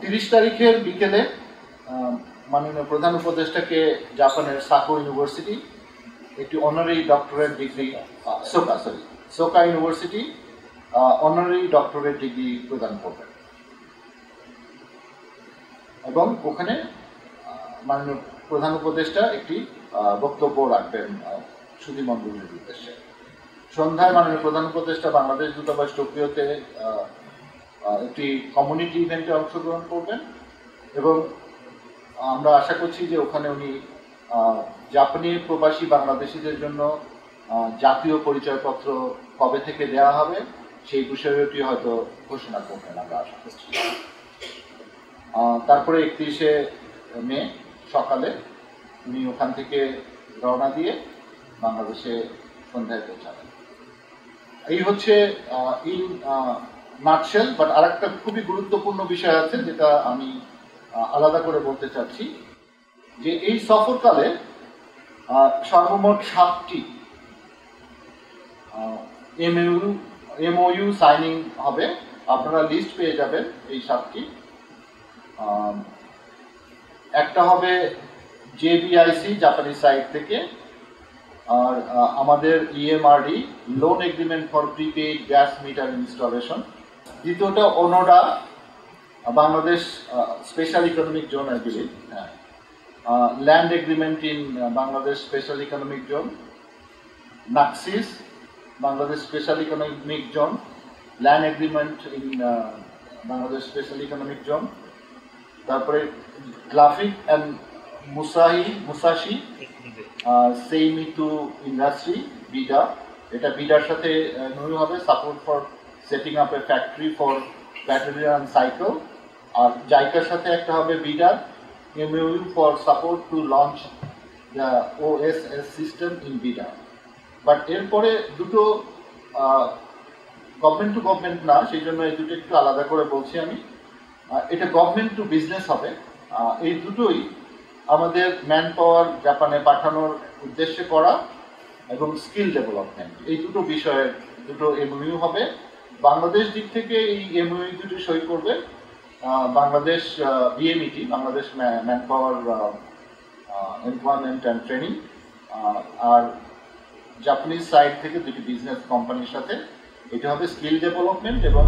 30 তারিখের বিকেলে মাননীয় প্রধান উপদেষ্টাকে জাপানের সাকো ইউনিভার্সিটি একটি honorary doctorate degree Soka university honorary doctorate degree প্রদান করবেন এবং ওখানে মাননীয় প্রধান উপদেষ্টা একটি বক্তব্য রাখবেন সুধীমণ্ডলীর উদ্দেশ্যে। সন্ধ্যায় মাননীয় প্রধান উপদেষ্টা বাংলাদেশ দূতাবাস টোকিওতে একটি কমিউনিটি ইভেন্টে অংশগ্রহণ করবেন এবং আমরা আশা করছি যে ওখানে উনি জাপানি প্রবাসী বাংলাদেশিদের জন্য জাতীয় পরিচয়পত্র কবে থেকে দেওয়া হবে সেই বিষয়টি হয়তো ঘোষণা করবেন আমরা আশা করছি। তারপরে 31শে মে সকালে উনি ওখান থেকে রওনা দিয়ে বাংলাদেশে সন্ধ্যায় পৌঁছাবেন। এই হচ্ছে ইন নাটশেল। বাট আরেকটা খুবই গুরুত্বপূর্ণ বিষয় আছে যেটা আমি আলাদা করে বলতে চাচ্ছি যে এই সফরকালে সর্বমোট 7টি এমওইউ সাইনিং হবে। আপনারা লিস্ট পেয়ে যাবেন এই 7টি। একটা হবে জেবিআইসি জাপানি সাইড থেকে, আর আমাদের EMRD loan agreement for prepaid gas meter installation. দ্বিতীয়টা Onoda Bangladesh special economic zone I believe, হ্যাঁ, land agreement in Bangladesh special economic zone. নাক্সিস Bangladesh special economic zone, land agreement in Bangladesh special economic zone. তারপরে graphic and Musashi Seimitsu industry BIDA, এটা বিডার সাথে নয় হবে, support for setting up a factory for battery and cycle. আর জাইকার সাথে একটা হবে বিডার MOU for support to launch the OSS system in BIDA. But এরপরে দুটো গভর্নমেন্ট টু গভর্নমেন্ট না, সেই জন্য এই দুটো একটু আলাদা করে বলছি আমি। এটা গভর্নমেন্ট টু বিজনেস হবে। এই দুটোই আমাদের ম্যান পাওয়ার জাপানে পাঠানোর উদ্দেশ্যে করা এবং স্কিল ডেভেলপমেন্ট, এই দুটো বিষয়ের দুটো এমওইউ হবে। বাংলাদেশ দিক থেকে এই এমওইউ দুটি সই করবে Bangladesh BMET, Bangladesh man power employment and training, আর জাপানিজ সাইড থেকে দুটি বিজনেস কোম্পানির সাথে এটা হবে স্কিল ডেভেলপমেন্ট এবং